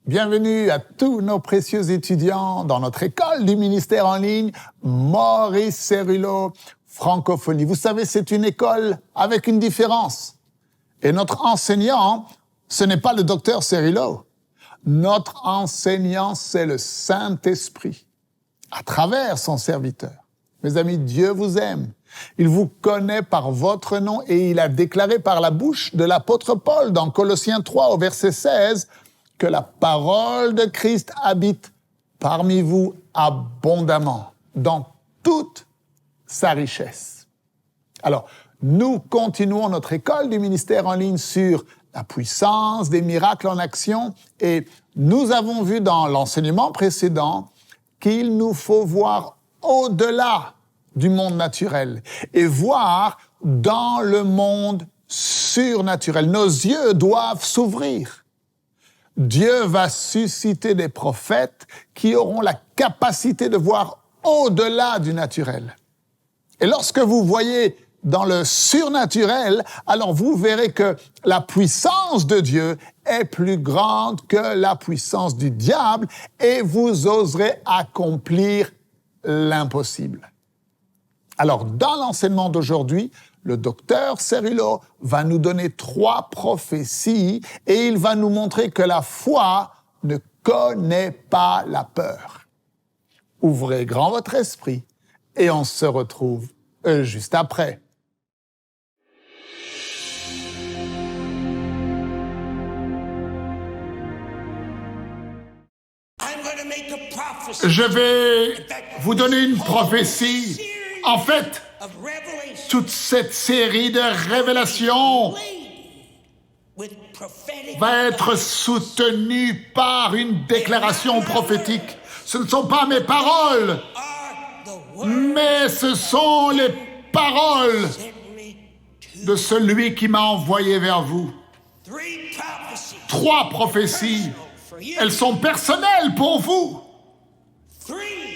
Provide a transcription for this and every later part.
Bienvenue à tous nos précieux étudiants dans notre école du ministère en ligne, Maurice Cerullo, Francophonie. Vous savez, c'est une école avec une différence. Et notre enseignant, ce n'est pas le docteur Cerullo. Notre enseignant, c'est le Saint-Esprit, à travers son serviteur. Mes amis, Dieu vous aime. Il vous connaît par votre nom et il a déclaré par la bouche de l'apôtre Paul dans Colossiens 3 au verset 16 que la parole de Christ habite parmi vous abondamment, dans toute sa richesse. Alors, nous continuons notre école du ministère en ligne sur la puissance des miracles en action et nous avons vu dans l'enseignement précédent qu'il nous faut voir au-delà du monde naturel et voir dans le monde surnaturel. Nos yeux doivent s'ouvrir. Dieu va susciter des prophètes qui auront la capacité de voir au-delà du naturel. Et lorsque vous voyez dans le surnaturel, alors vous verrez que la puissance de Dieu est plus grande que la puissance du diable et vous oserez accomplir l'impossible. Alors, dans l'enseignement d'aujourd'hui, le docteur Cerullo va nous donner 3 prophéties et il va nous montrer que la foi ne connaît pas la peur. Ouvrez grand votre esprit et on se retrouve juste après. Je vais vous donner une prophétie. En fait, toute cette série de révélations va être soutenue par une déclaration prophétique. Ce ne sont pas mes paroles, mais ce sont les paroles de celui qui m'a envoyé vers vous. 3 prophéties. Elles sont personnelles pour vous.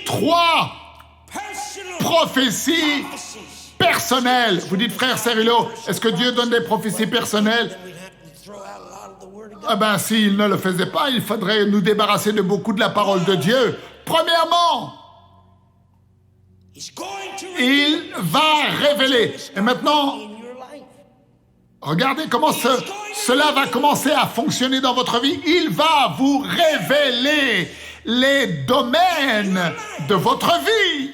3 prophéties personnelles. Vous dites, frère Cerullo, est-ce que Dieu donne des prophéties personnelles? Ah ben, s'il ne le faisait pas, il faudrait nous débarrasser de beaucoup de la parole de Dieu. Premièrement, il va révéler. Et maintenant, regardez comment cela va commencer à fonctionner dans votre vie. Il va vous révéler les domaines de votre vie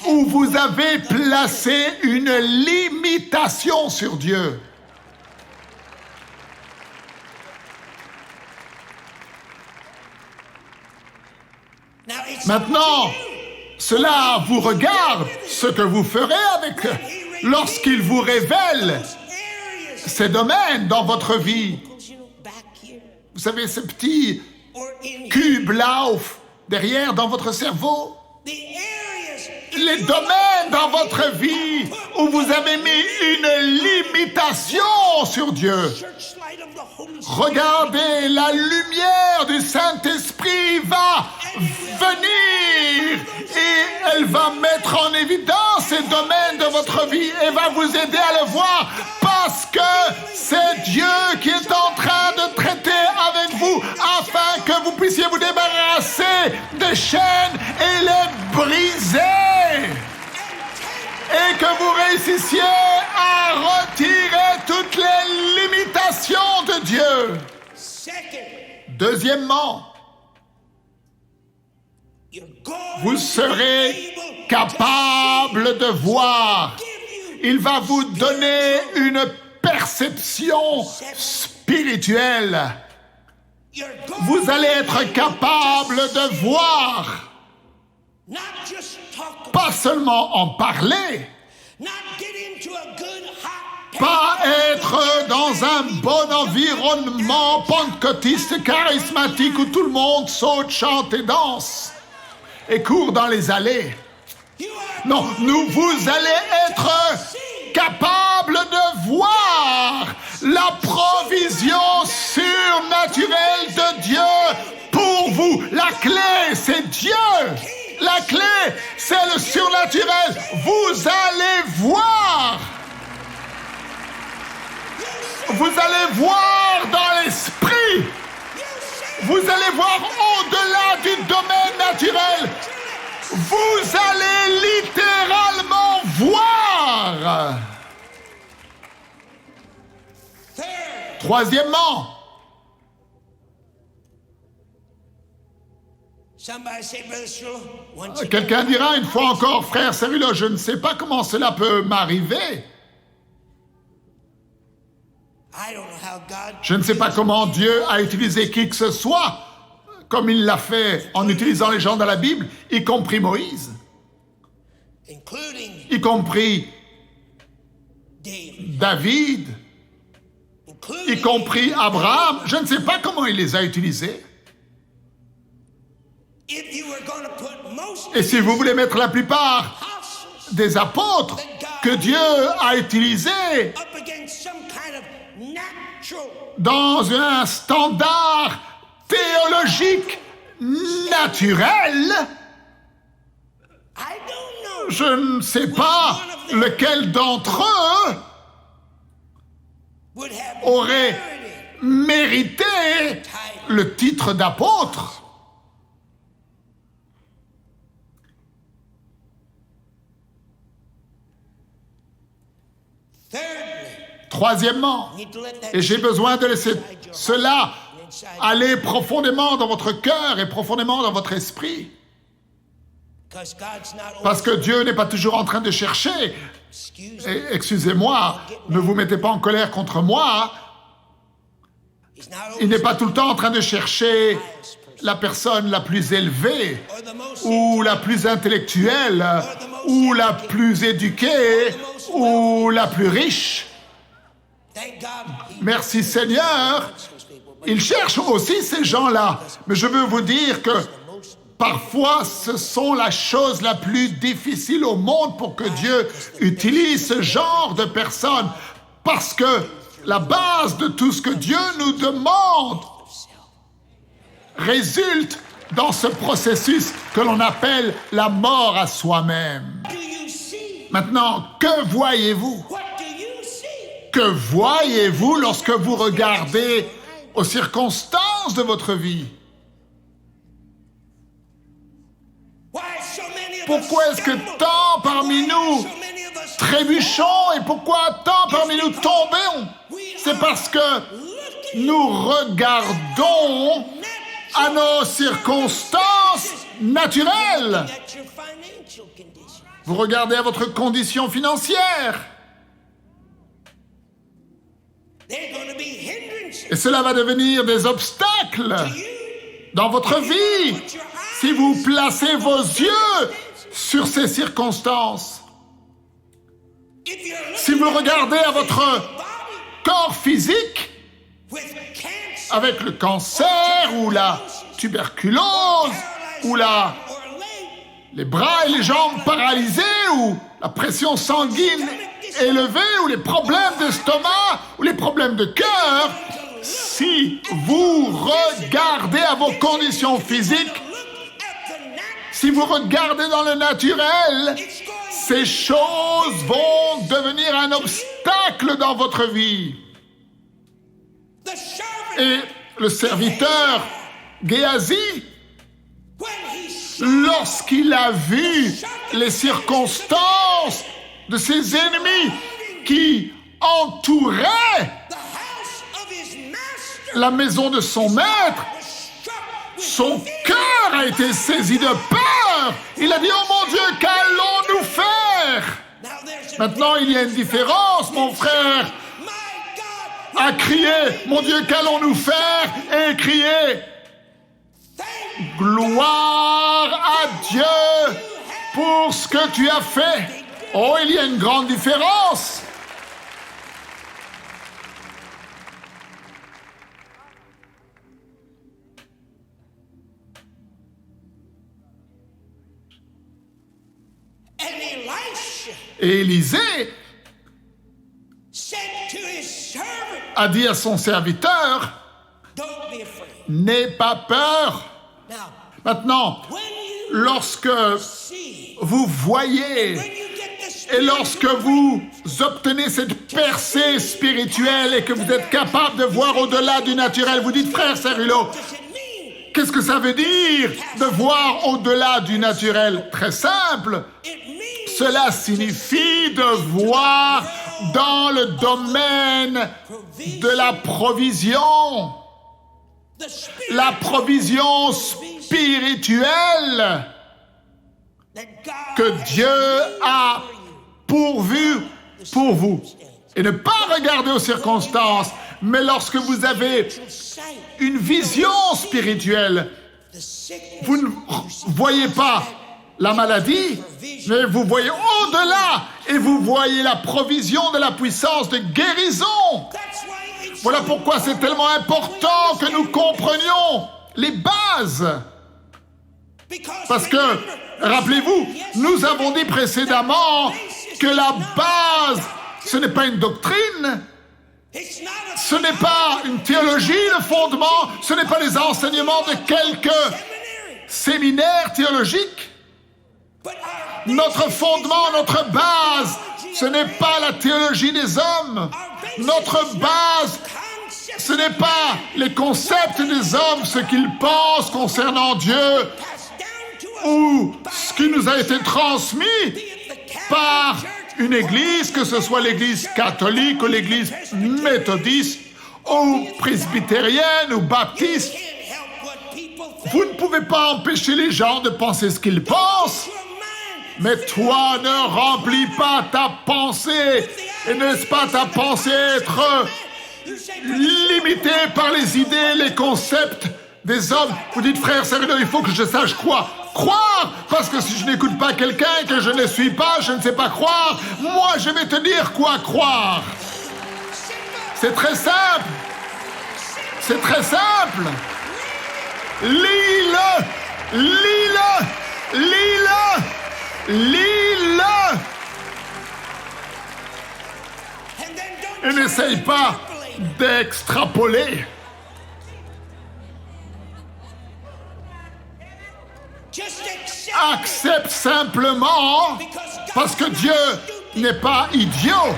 où vous avez placé une limitation sur Dieu. Maintenant, cela vous regarde ce que vous ferez avec lorsqu'il vous révèle ces domaines dans votre vie. Vous savez, ce petit cube là, derrière, dans votre cerveau. Les domaines dans votre vie où vous avez mis une limitation sur Dieu. Regardez, la lumière du Saint-Esprit va venir et elle va mettre en évidence ces domaines de votre vie et va vous aider à le voir parce que c'est Dieu qui est en train de traiter avec vous afin que vous puissiez vous débarrasser des chaînes et les briser et que vous réussissiez à retirer toutes les limitations de Dieu. Deuxièmement, vous serez capable de voir. Il va vous donner une perception spirituelle. Vous allez être capable de voir. Pas seulement en parler, pas être dans un bon environnement pentecôtiste charismatique où tout le monde saute, chante et danse et court dans les allées. Non, vous allez être capable de voir la provision surnaturelle de Dieu pour vous. La clé, c'est Dieu. La clé, c'est le surnaturel. Vous allez voir. Vous allez voir dans l'esprit. Vous voulez voir au-delà du domaine naturel, vous allez littéralement voir. Troisièmement, quelqu'un dira une fois encore, frère Cerullo, je ne sais pas comment cela peut m'arriver. Je ne sais pas comment Dieu a utilisé qui que ce soit, comme il l'a fait en utilisant les gens dans la Bible, y compris Moïse, y compris David, y compris Abraham. Je ne sais pas comment il les a utilisés. Et si vous voulez mettre la plupart des apôtres que Dieu a utilisés dans un standard théologique naturel, je ne sais pas lequel d'entre eux aurait mérité le titre d'apôtre. Troisièmement, et j'ai besoin de laisser cela aller profondément dans votre cœur et profondément dans votre esprit, parce que Dieu n'est pas toujours en train de chercher, et excusez-moi, ne vous mettez pas en colère contre moi, il n'est pas tout le temps en train de chercher la personne la plus élevée, ou la plus intellectuelle, ou la plus éduquée, ou la plus riche. Merci Seigneur, il cherche aussi ces gens-là. Mais je veux vous dire que parfois, ce sont la chose la plus difficile au monde pour que Dieu utilise ce genre de personnes. Parce que la base de tout ce que Dieu nous demande résulte dans ce processus que l'on appelle la mort à soi-même. Maintenant, que voyez-vous? Que voyez-vous lorsque vous regardez aux circonstances de votre vie? Pourquoi est-ce que tant parmi nous trébuchons et pourquoi tant parmi nous tombons? C'est parce que nous regardons à nos circonstances naturelles. Vous regardez à votre condition financière. Et cela va devenir des obstacles dans votre vie si vous placez vos yeux sur ces circonstances. Si vous regardez à votre corps physique avec le cancer ou la tuberculose ou les bras et les jambes paralysés ou la pression sanguine élevée ou les problèmes d'estomac ou les problèmes de cœur, si vous regardez à vos conditions physiques, si vous regardez dans le naturel, ces choses vont devenir un obstacle dans votre vie. Et le serviteur Géasi, lorsqu'il a vu les circonstances de ses ennemis qui entouraient la maison de son maître, son cœur a été saisi de peur. Il a dit, oh mon Dieu, qu'allons-nous faire? Maintenant, il y a une différence, mon frère, à crier, mon Dieu, qu'allons-nous faire? Et crier, gloire à Dieu pour ce que tu as fait. Oh, il y a une grande différence. Et Élisée a dit à son serviteur, n'aie pas peur. Maintenant, lorsque vous voyez et lorsque vous obtenez cette percée spirituelle et que vous êtes capable de voir au-delà du naturel, vous dites, frère Cerullo, Qu'est-ce que ça veut dire de voir au-delà du naturel? Très simple. Cela signifie de voir dans le domaine de la provision spirituelle que Dieu a pourvu pour vous. Et ne pas regarder aux circonstances, mais lorsque vous avez une vision spirituelle, vous ne voyez pas la maladie, mais vous voyez au-delà et vous voyez la provision de la puissance de guérison. Voilà pourquoi c'est tellement important que nous comprenions les bases. Parce que, rappelez-vous, nous avons dit précédemment que la base, ce n'est pas une doctrine, ce n'est pas une théologie, le fondement, ce n'est pas les enseignements de quelques séminaires théologiques. Notre fondement, notre base, ce n'est pas la théologie des hommes. Notre base, ce n'est pas les concepts des hommes, ce qu'ils pensent concernant Dieu, ou ce qui nous a été transmis par une église, que ce soit l'église catholique ou l'église méthodiste, ou presbytérienne ou baptiste. Vous ne pouvez pas empêcher les gens de penser ce qu'ils pensent. Mais toi, ne remplis pas ta pensée. Et n'est-ce pas ta pensée être limitée par les idées, les concepts des hommes? Vous dites, frère Cerullo, il faut que je sache quoi? Croire! Parce que si je n'écoute pas quelqu'un et que je ne suis pas, je ne sais pas croire. Moi, je vais te dire quoi croire. C'est très simple. C'est très simple. Lis-le! Lis-le! Lis-le! Lis-le! Et n'essaye pas d'extrapoler. Accepte simplement, parce que Dieu n'est pas idiot.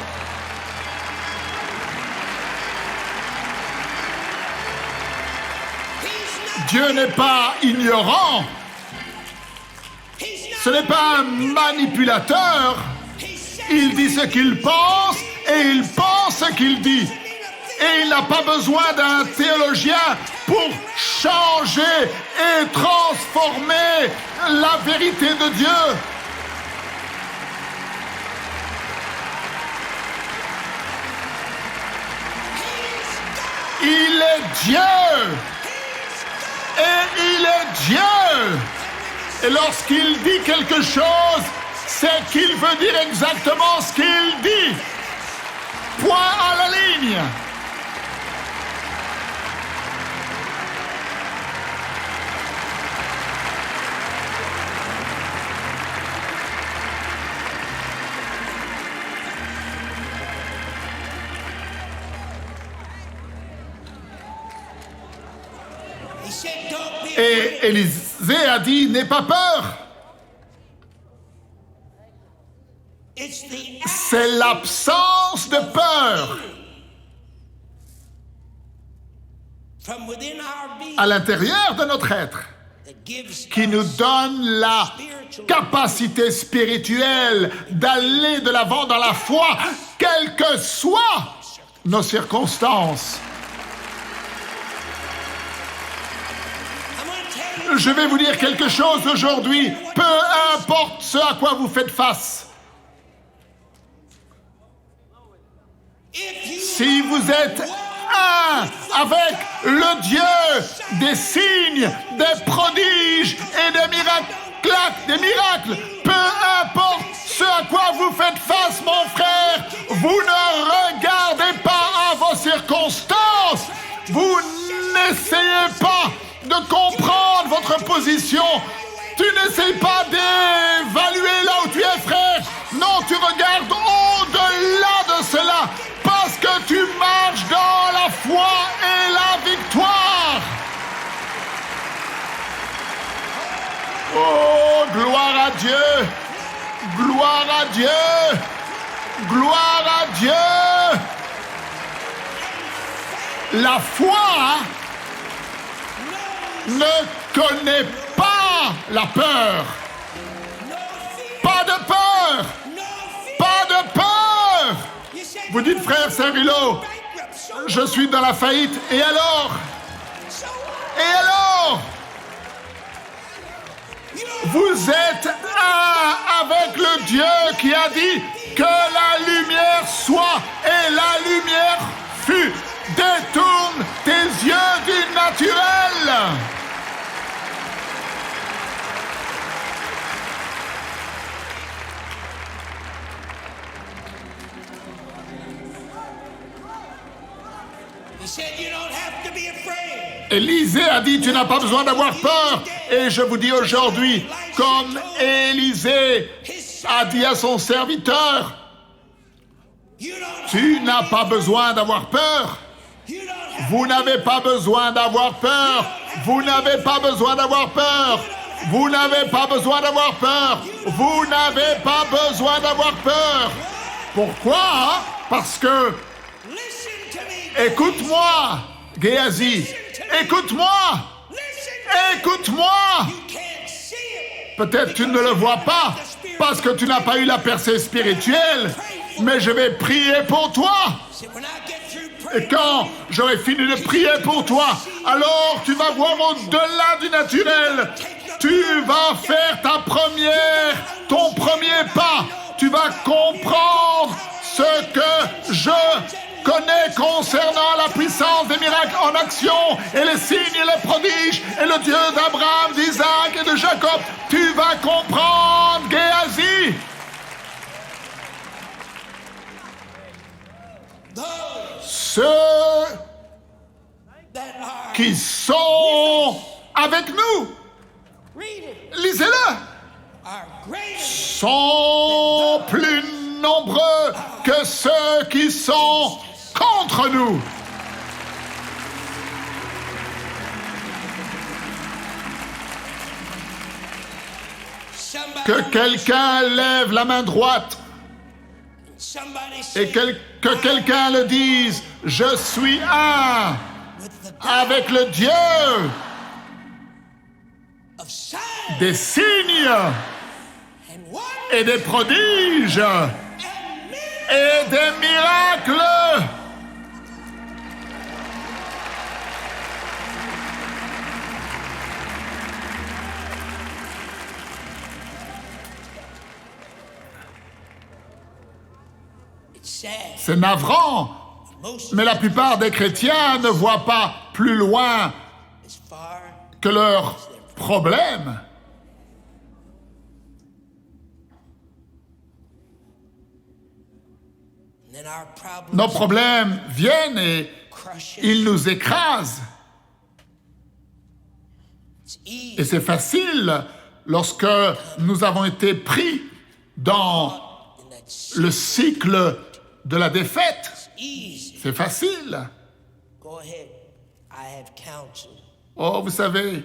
Dieu n'est pas ignorant. Ce n'est pas un manipulateur. Il dit ce qu'il pense et il pense ce qu'il dit. Et il n'a pas besoin d'un théologien pour changer et transformer la vérité de Dieu. Il est Dieu. Et il est Dieu. Et lorsqu'il dit quelque chose, c'est qu'il veut dire exactement ce qu'il dit. Point à la ligne. Et Élisée a dit, n'aie pas peur. C'est l'absence de peur à l'intérieur de notre être qui nous donne la capacité spirituelle d'aller de l'avant dans la foi, quelles que soient nos circonstances. Je vais vous dire quelque chose aujourd'hui, peu importe ce à quoi vous faites face. Si vous êtes un avec le Dieu des signes, des prodiges et des miracles, peu importe ce à quoi vous faites face, mon frère, vous ne regardez pas à vos circonstances, vous n'essayez pas de comprendre votre position. Tu n'essayes pas d'évaluer là où tu es, frère. Non, tu regardes au-delà de cela parce que tu marches dans la foi et la victoire. Oh, gloire à Dieu. Gloire à Dieu. Gloire à Dieu. La foi ne connaît pas la peur. Pas de peur. Pas de peur. Vous dites, frère Cerullo, je suis dans la faillite. Et alors? Et alors? Vous êtes un avec le Dieu qui a dit que la lumière soit et la lumière fut. Détourne tes yeux du naturel. Élisée a dit, tu n'as pas besoin d'avoir peur. Et je vous dis aujourd'hui, comme Élisée a dit à son serviteur, tu n'as pas besoin d'avoir peur. Vous n'avez pas besoin d'avoir peur. Vous n'avez pas besoin d'avoir peur. Vous n'avez pas besoin d'avoir peur. Vous n'avez pas besoin d'avoir peur. Pourquoi? Parce que, écoute-moi, Géasi, écoute-moi, écoute-moi. Peut-être tu ne le vois pas, parce que tu n'as pas eu la percée spirituelle, mais je vais prier pour toi. Et quand j'aurai fini de prier pour toi, alors tu vas voir au-delà du naturel. Tu vas faire ton premier pas. Tu vas comprendre ce que je connais concernant la puissance des miracles en action et les signes et les prodiges et le Dieu d'Abraham, d'Isaac et de Jacob. Tu vas comprendre, Géasi. Ceux qui sont avec nous, lisez-le, sont plus nombreux que ceux qui sont contre nous. Que quelqu'un lève la main droite et que quelqu'un le dise, je suis un avec le Dieu des signes et des prodiges et des miracles. C'est navrant, mais la plupart des chrétiens ne voient pas plus loin que leurs problèmes. Nos problèmes viennent et ils nous écrasent. Et c'est facile lorsque nous avons été pris dans le cycle de la défaite. C'est facile. Oh, vous savez,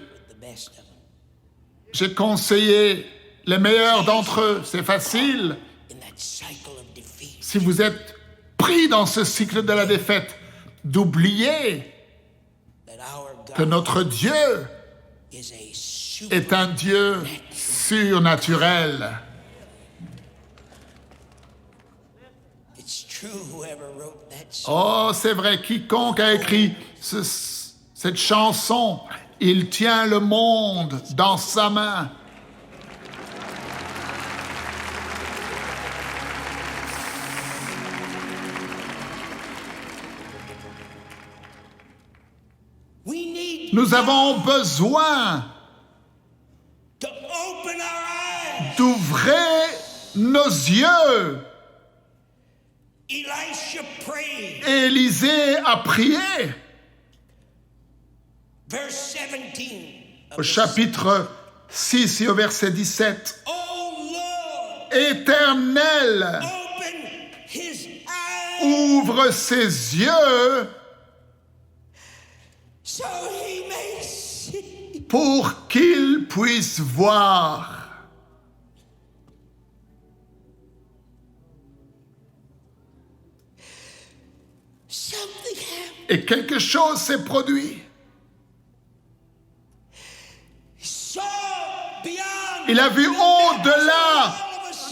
j'ai conseillé les meilleurs d'entre eux. C'est facile. Si vous êtes pris dans ce cycle de la défaite, d'oublier que notre Dieu est un Dieu surnaturel. Oh, c'est vrai, quiconque a écrit cette chanson, il tient le monde dans sa main. Nous avons besoin d'ouvrir nos yeux. Élisée a prié. Au chapitre 6 et au verset 17. Éternel, ouvre ses yeux pour qu'il puisse voir. Et quelque chose s'est produit. Il a vu au-delà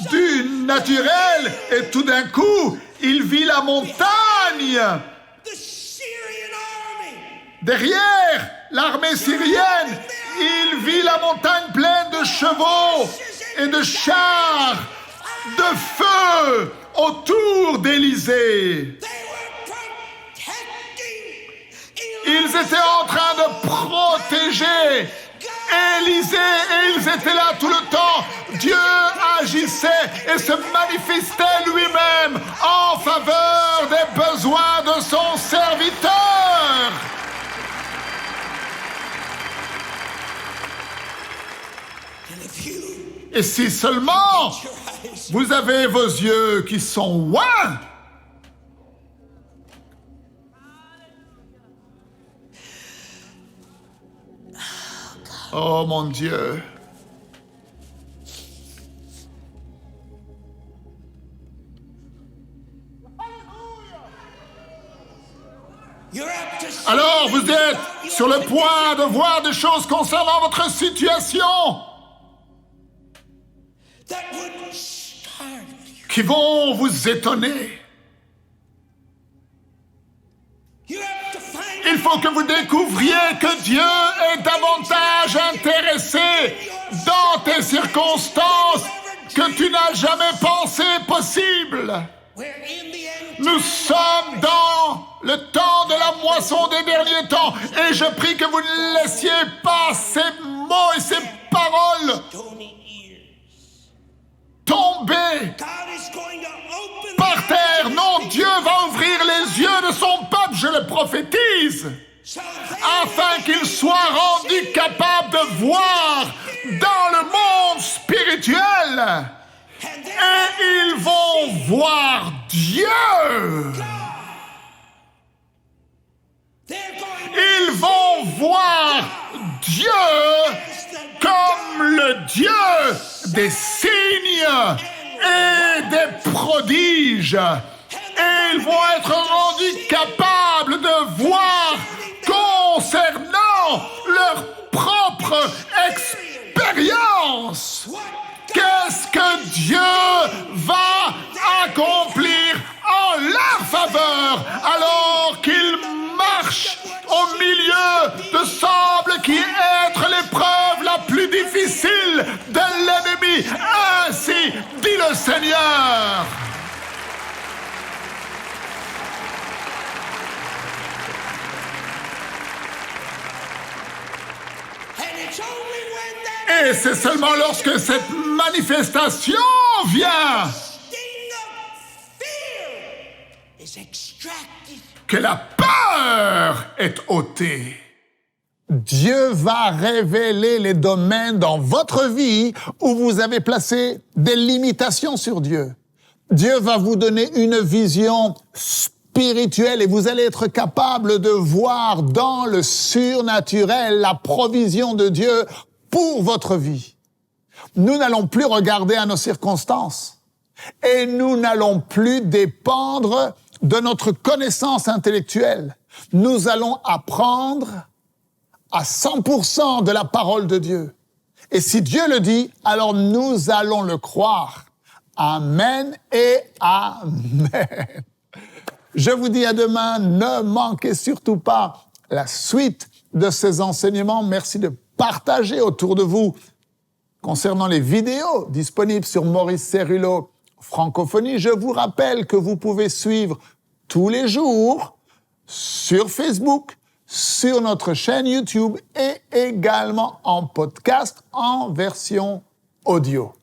du naturel et tout d'un coup, il vit la montagne. Derrière l'armée syrienne, il vit la montagne pleine de chevaux et de chars, de feu autour d'Élysée. Ils étaient en train de protéger Élysée et ils étaient là tout le temps. Dieu agissait et se manifestait lui-même en faveur des besoins de son serviteur. Et si seulement vous avez vos yeux qui sont ouins, oh mon Dieu. Alors vous êtes sur le point de voir des choses concernant votre situation qui vont vous étonner. Il faut que vous découvriez que Dieu est davantage intéressé dans tes circonstances que tu n'as jamais pensé possible. Nous sommes dans le temps de la moisson des derniers temps et je prie que vous ne laissiez pas ces mots et ces paroles tomber par terre. Non, Dieu va ouvrir les yeux de son peuple, je le prophétise, afin qu'il soit rendu capable de voir dans le monde spirituel. Et ils vont voir Dieu. Ils vont voir Dieu comme le Dieu des signes et des prodiges. Et ils vont être rendus capables de voir concernant leur propre expérience. Qu'est-ce que Dieu va accomplir en leur faveur alors qu'ils marchent au milieu de semble qui être l'épreuve la plus difficile de l'ennemi. Ainsi dit le Seigneur. Et c'est seulement lorsque cette manifestation vient que la peur est ôtée. Dieu va révéler les domaines dans votre vie où vous avez placé des limitations sur Dieu. Dieu va vous donner une vision spirituelle et vous allez être capable de voir dans le surnaturel la provision de Dieu pour votre vie. Nous n'allons plus regarder à nos circonstances et nous n'allons plus dépendre de notre connaissance intellectuelle. Nous allons apprendre à 100% de la parole de Dieu. Et si Dieu le dit, alors nous allons le croire. Amen et amen. Je vous dis à demain, ne manquez surtout pas la suite de ces enseignements. Merci de partager autour de vous concernant les vidéos disponibles sur Maurice Cerullo Francophonie. Je vous rappelle que vous pouvez suivre tous les jours sur Facebook, sur notre chaîne YouTube et également en podcast en version audio.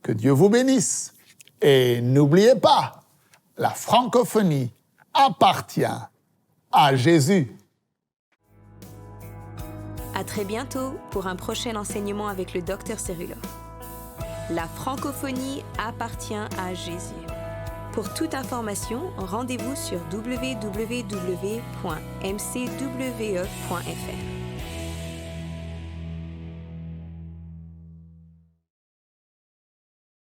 Que Dieu vous bénisse. Et n'oubliez pas, la francophonie appartient à Jésus. À très bientôt pour un prochain enseignement avec le Dr Cerullo. La francophonie appartient à Jésus. Pour toute information, rendez-vous sur www.mcwe.fr.